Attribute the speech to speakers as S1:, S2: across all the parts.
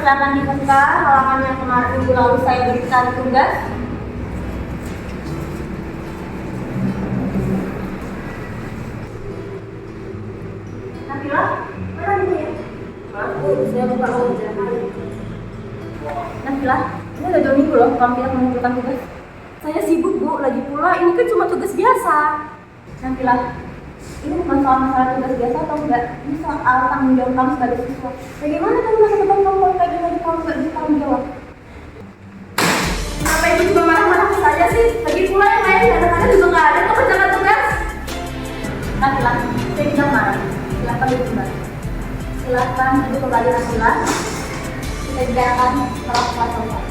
S1: silakan dibuka halaman yang kemarin minggu lalu saya berikan tugas. Nabila, mana ini ya?
S2: Aku saya lupa aja.
S1: Nabila, ini udah 2 minggu loh kamu tidak mengumpulkan tugas.
S2: Saya sibuk Bu, lagi pula ini kan cuma tugas biasa.
S1: Nabila, ini bukan soal masalah tugas biasa atau enggak, ini soal tanggung jawab kamu sebagai siswa. Bagaimana kamu masa depan kamu kalau kayak gini kamu nggak bisa tanggung jawab?
S2: Kenapa Ibu juga marah-marah ke saya sih? Lagi pula yang lain kadang-kadang juga nggak ada kok kerjakan tugas.
S1: Nabila, saya tidak marah. Silakan duduk kembali. Silakan duduk kembali Nabila. Kita bicarakan soal kelas.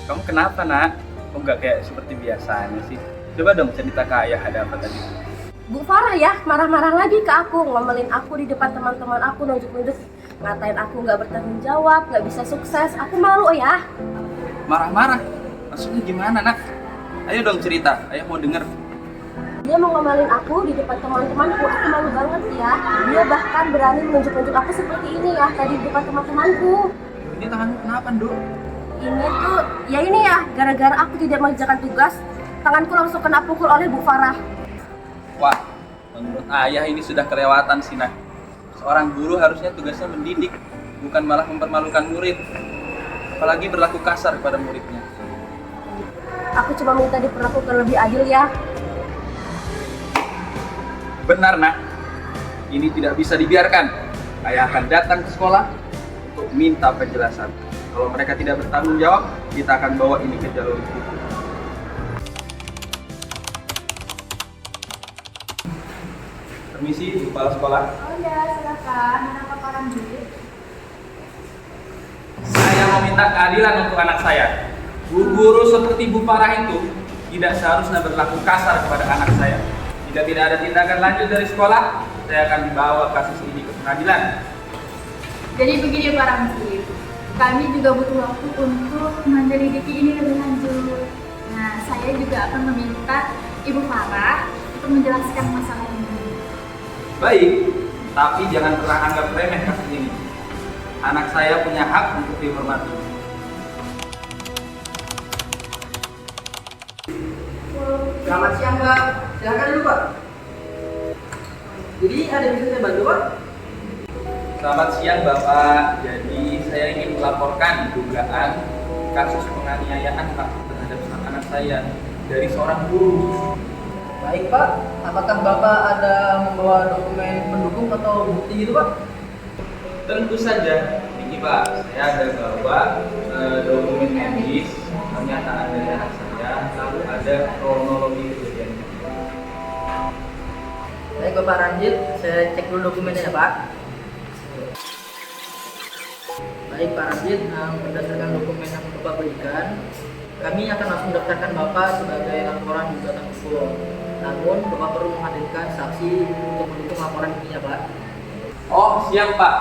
S3: Kamu kenapa nak? Kok nggak kayak seperti biasanya sih? Coba dong cerita ke ayah ada apa tadi.
S2: Bu Farah ya marah-marah lagi ke aku, ngomelin aku di depan teman-teman aku, nunjuk-nunjuk ngatain aku nggak bertanggung jawab, nggak bisa sukses. Aku malu ya.
S3: Marah-marah? Maksudnya gimana nak? Ayo dong cerita, ayah mau denger.
S2: Dia mau ngomelin aku di depan teman-temanku, aku malu banget ya. Dia bahkan berani menunjuk-nunjuk aku seperti ini ya, tadi di depan teman-temanku.
S3: Ini tanganmu kenapa, Nduk?
S2: Ini tuh, ya ini ya, gara-gara aku tidak mengerjakan tugas, tanganku langsung kena pukul oleh Bu Farah.
S3: Wah, menurut ayah ini sudah kelewatan sih nak. Seorang guru harusnya tugasnya mendidik, bukan malah mempermalukan murid. Apalagi berlaku kasar kepada muridnya.
S2: Aku cuma minta diperlakukan lebih adil ya.
S3: Benar nak, ini tidak bisa dibiarkan. Ayah akan datang ke sekolah untuk minta penjelasan. Kalau mereka tidak bertanggung jawab, kita akan bawa ini ke jalur hukum. Permisi, Bu Kepala Sekolah.
S1: Oh ya, silakan. Mana Pak Ranjit?
S3: Saya mau minta keadilan untuk anak saya. Bu guru seperti Bu Farah itu tidak seharusnya berlaku kasar kepada anak saya. Jika tidak ada tindakan lanjut dari sekolah, saya akan bawa kasus ini ke pengadilan.
S1: Jadi begini Pak Ranjit, kami juga butuh waktu untuk menyelidiki ini lebih lanjut. Nah, saya juga akan meminta Ibu Farah untuk menjelaskan masalah ini.
S3: Baik, tapi jangan pernah anggap remeh kasus ini. Anak saya punya hak untuk dihormati.
S4: Selamat siang Pak, silakan dulu Pak. Jadi ada yang bisa saya bantu Pak?
S3: Selamat siang Bapak. Jadi saya ingin melaporkan dugaan kasus penganiayaan Pak terhadap anak saya dari seorang guru.
S4: Baik Pak, apakah Bapak ada membawa dokumen pendukung atau bukti gitu Pak?
S3: Tentu saja, ini Pak, saya ada bawa dokumen medis, pernyataan dari anak saya, lalu ada kronologi kejadian.
S4: Baik Bapak Ranjit, saya cek dulu dokumennya ya Pak. Baik Pak Ranjit, berdasarkan dokumen yang Bapak berikan, kami akan langsung daftarkan Bapak sebagai laporan gugatan hukum. Namun Bapak perlu menghadirkan saksi untuk mendukung laporan ini ya Pak.
S3: Oh siap Pak,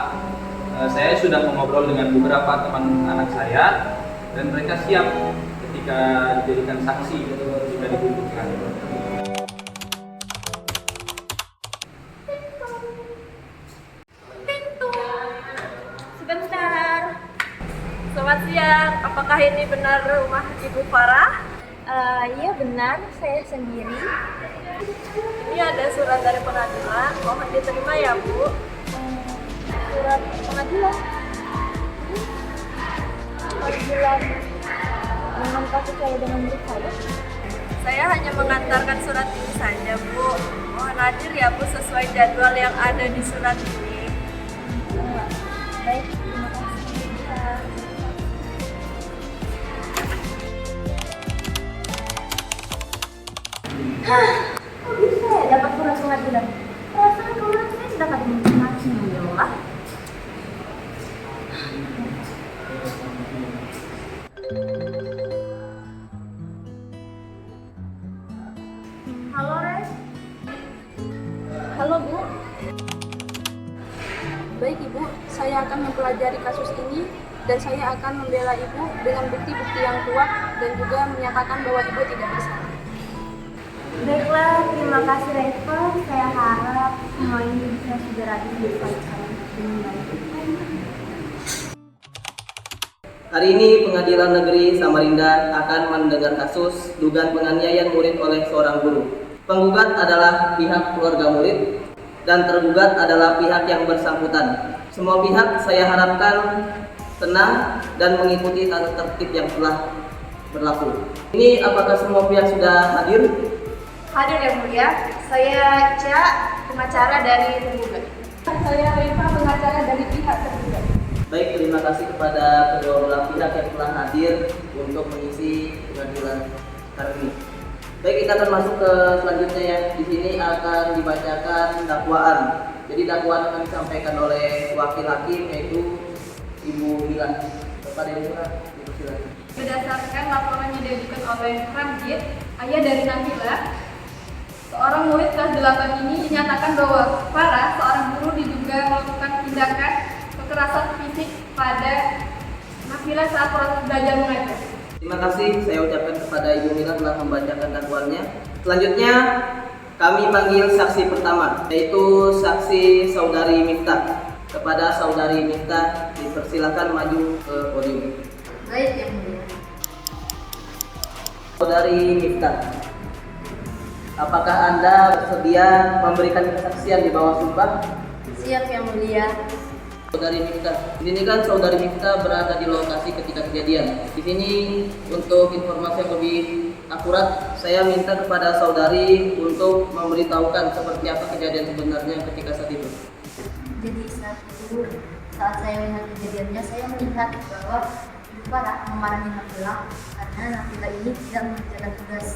S3: saya sudah mengobrol dengan beberapa teman anak saya dan mereka siap ketika dijadikan saksi jika dibutuhkan.
S2: Sebentar. Selamat siang, apakah ini benar rumah Ibu Farah?
S1: Iya benar, saya sendiri.
S2: Ini ada surat dari pengadilan, mohon diterima ya Bu.
S1: Surat pengadilan. Panggilan dengan kasus saya dengan murid saya.
S2: Saya hanya mengantarkan surat ini saja Bu. Mohon hadir ya Bu sesuai jadwal yang ada di surat ini.
S1: Baik, terima kasih. Kok bisa ya dapat surat pengadilan? Perasaan kemarin saya tidak ada macam-macam ya Allah. Halo Res.
S2: Halo Bu. Baik Ibu, saya akan mempelajari kasus ini dan saya akan membela ibu dengan bukti-bukti yang kuat dan juga menyatakan bahwa ibu tidak bersalah.
S1: Baiklah, terima kasih Reva. Saya harap semua ini bisa segera diselesaikan dengan baik.
S5: Hari ini Pengadilan Negeri Samarinda akan mendengar kasus dugaan penganiayaan murid oleh seorang guru. Penggugat adalah pihak keluarga murid dan tergugat adalah pihak yang bersangkutan. Semua pihak saya harapkan tenang dan mengikuti tata tertib yang telah berlaku. Ini apakah semua pihak sudah hadir?
S1: Hadir yang mulia, saya Ica, pengacara dari tergugat.
S2: Saya Reva, pengacara dari pihak tergugat.
S5: Baik, terima kasih kepada kedua belah pihak yang telah hadir untuk mengisi pengadilan hari ini. Baik, kita akan masuk ke selanjutnya ya. Di sini akan dibacakan dakwaan. Jadi dakwaan akan disampaikan oleh wakil hakim yaitu Ibu Mila. Kepada Ibu Mila, silakan.
S1: Berdasarkan laporan yang diajukan oleh Ramjit, ayah dari Nabila, seorang murid kelas 8 ini dinyatakan bahwa Farah, seorang guru, diduga melakukan tindakan kekerasan fisik pada Nabila saat proses belajar mengajar.
S5: Terima kasih saya ucapkan kepada Ibu Mila telah membacakan dakwaannya. Selanjutnya kami panggil saksi pertama yaitu saksi Saudari Miftah. Kepada Saudari Miftah dipersilakan maju ke podium.
S1: Baik yang mulia.
S5: Saudari Miftah, apakah Anda bersedia memberikan kesaksian di bawah sumpah?
S1: Siap yang mulia.
S5: Saudari Miftah, ini kan Saudari Miftah berada di lokasi ketika kejadian. Di sini untuk informasi yang lebih akurat, saya minta kepada saudari untuk memberitahukan seperti apa kejadian sebenarnya ketika saat itu.
S6: Jadi saat saya melihat kejadiannya, saya melihat bahwa Ibu Farah memarahi Nabila karena Nabila ini tidak mengerjakan tugas.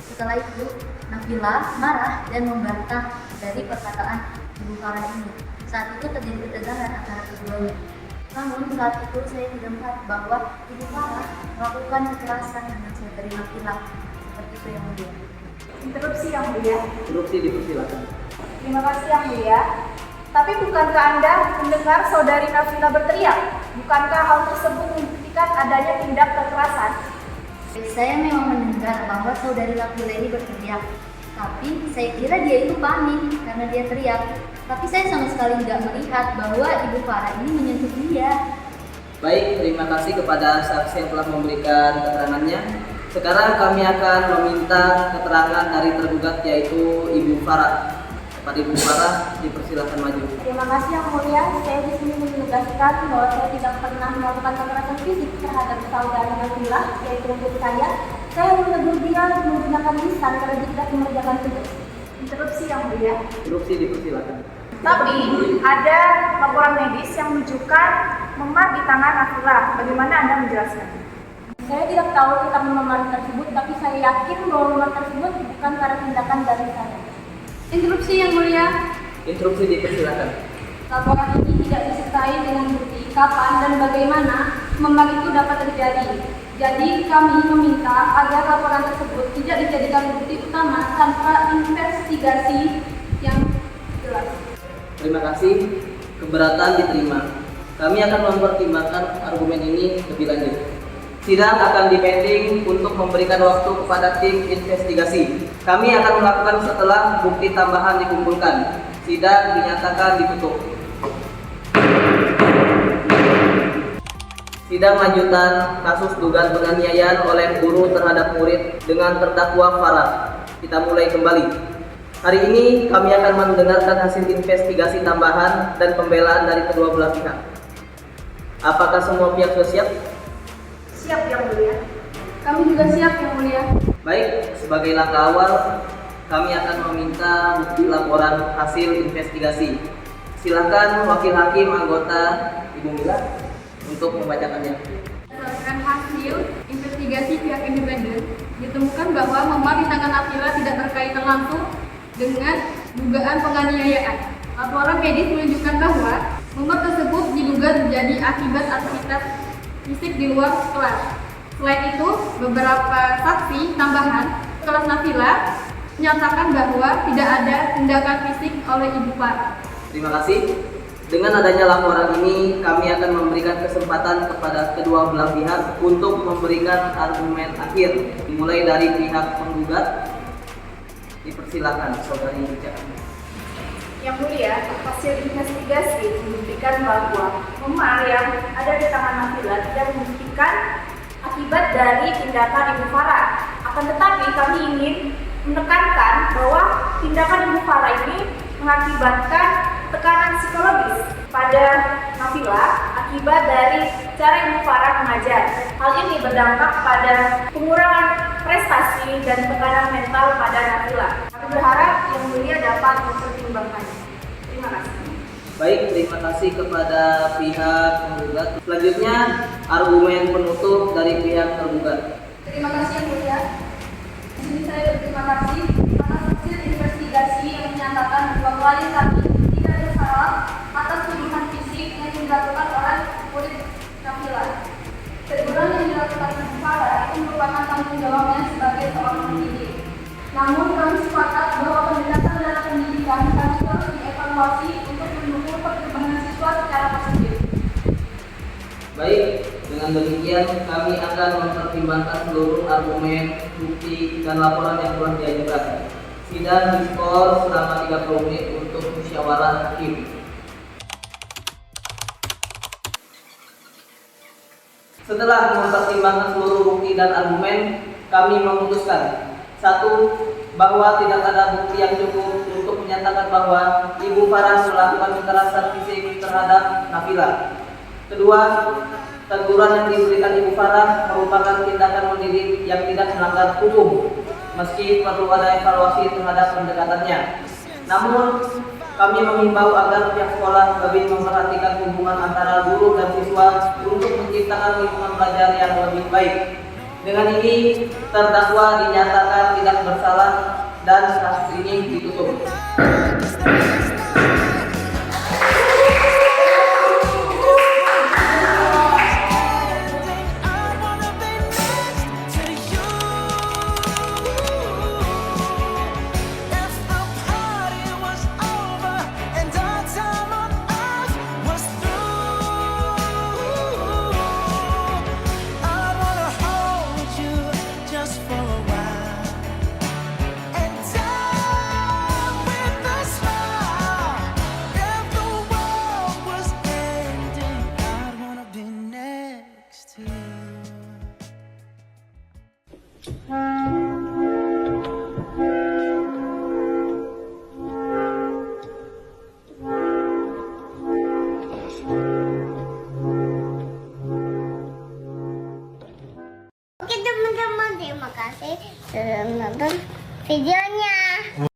S6: Setelah itu, Nabila marah dan membantah dari perkataan Ibu Farah ini. Saat itu terjadi ketegangan antara keduanya. Namun saat itu saya tidak melihat bahwa Ibu Farah melakukan kekerasan dengan saudari Nabila. Seperti itu yang mulia.
S1: Interupsi yang mulia.
S5: Interupsi dipersilakan.
S1: Terima kasih yang mulia. Tapi bukankah Anda mendengar saudari Nabila berteriak? Bukankah hal tersebut membuktikan adanya tindak kekerasan?
S6: Saya memang mendengar bahwa saudari Nabila ini berteriak. Tapi saya kira dia itu panik karena dia teriak. Tapi saya sama sekali tidak melihat bahwa Ibu Farah ini menyentuh dia.
S5: Baik, terima kasih kepada saksi yang telah memberikan keterangannya. Sekarang kami akan meminta keterangan dari tergugat yaitu Ibu Farah. Kepada Ibu Farah dipersilakan maju.
S1: Terima kasih yang mulia. Saya di sini menegaskan bahwa saya tidak pernah melakukan kekerasan fisik terhadap saudari Nabila, yaitu untuk saya. Saya menegur dia menggunakan lisan karena dia tidak mengerjakan tugas. Interupsi yang mulia.
S5: Interupsi dipersilakan.
S1: Tapi ada laporan medis yang menunjukkan memar di tangan Nabila. Bagaimana Anda menjelaskan? Saya tidak tahu tentang memar tersebut, tapi saya yakin bahwa memar tersebut bukan karena tindakan dari saya.
S2: Interupsi yang mulia.
S5: Interupsi dipersilakan.
S2: Laporan ini tidak disertai dengan bukti kapan dan bagaimana memar itu dapat terjadi. Jadi kami meminta agar laporan tersebut tidak dijadikan bukti utama tanpa investigasi yang jelas.
S5: Terima kasih. Keberatan diterima. Kami akan mempertimbangkan argumen ini lebih lanjut. Sidang akan dipending untuk memberikan waktu kepada tim investigasi. Kami akan melakukan setelah bukti tambahan dikumpulkan. Sidang dinyatakan ditutup. Sidang lanjutan kasus dugaan penganiayaan oleh guru terhadap murid dengan terdakwa Farah. Kita mulai kembali. Hari ini kami akan mendengarkan hasil investigasi tambahan dan pembelaan dari kedua belah pihak. Apakah semua pihak sudah siap?
S1: Siap yang mulia.
S2: Kami juga siap yang mulia.
S5: Baik, sebagai langkah awal, kami akan meminta bukti laporan hasil investigasi. Silakan wakil hakim anggota Ibu Mila untuk membacakannya.
S2: Berdasarkan hasil investigasi pihak independen, ditemukan bahwa memar di tangan Nabila tidak berkaitan langsung dengan dugaan penganiayaan. Laporan medis menunjukkan bahwa memar tersebut diduga terjadi akibat aktivitas fisik di luar kelas. Selain itu, beberapa saksi tambahan kelas Nabila menyatakan bahwa tidak ada tindakan fisik oleh Ibu Farah.
S5: Terima kasih. Dengan adanya laporan ini, kami akan memberikan kesempatan kepada kedua belah pihak untuk memberikan argumen akhir, dimulai dari pihak penggugat. Dipersilakan, Saudari Ica.
S1: Yang mulia, hasil investigasi membuktikan bahwa memar yang ada di tangan Nabila tidak membuktikan akibat dari tindakan Ibu Farah. Akan tetapi kami ingin menekankan bahwa tindakan Ibu Farah ini mengakibatkan tekanan psikologis pada Nabila akibat dari cara Ibu Farah mengajar. Hal ini berdampak pada pengurangan prestasi dan tekanan mental pada Nabila. Kami berharap Yang Mulia dapat mempertimbangkannya. Terima kasih.
S5: Baik, terima kasih kepada pihak penggugat. Selanjutnya, argumen penutup dari pihak tergugat.
S2: Terima kasih Yang Mulia. Di sini saya berterima kasih atas hasil investigasi yang menyatakan bahwa klien kami tidak bersalah atas tuduhan fisik yang dilakukan oleh murid Nabila. Teguran yang dilakukan Ibu Farah itu merupakan tanggung jawabnya sebagai seorang pendidik. Namun kami sepakat bahwa pendekatan dalam pendidikan kami terus dievaluasi untuk mendukung perkembangan siswa secara positif.
S5: Baik, dengan demikian kami akan mempertimbangkan seluruh argumen, bukti, dan laporan yang telah diajukan. Sidang diskors selama 30 menit untuk musyawarah hakim. Setelah mempertimbangkan seluruh bukti dan argumen, kami memutuskan: 1. Bahwa tidak ada bukti yang cukup untuk menyatakan bahwa Ibu Farah melakukan kekerasan fisik terhadap Nabila. 2. Teguran yang diberikan Ibu Farah merupakan tindakan mendidik yang tidak melanggar hukum, meski perlu ada evaluasi terhadap pendekatannya. Namun, kami mengimbau agar pihak sekolah lebih memperhatikan hubungan antara guru dan siswa untuk menciptakan lingkungan belajar yang lebih baik. Dengan ini, terdakwa dinyatakan tidak bersalah dan kasus ini ditutup.
S7: Oke teman-teman, terima kasih sudah menonton video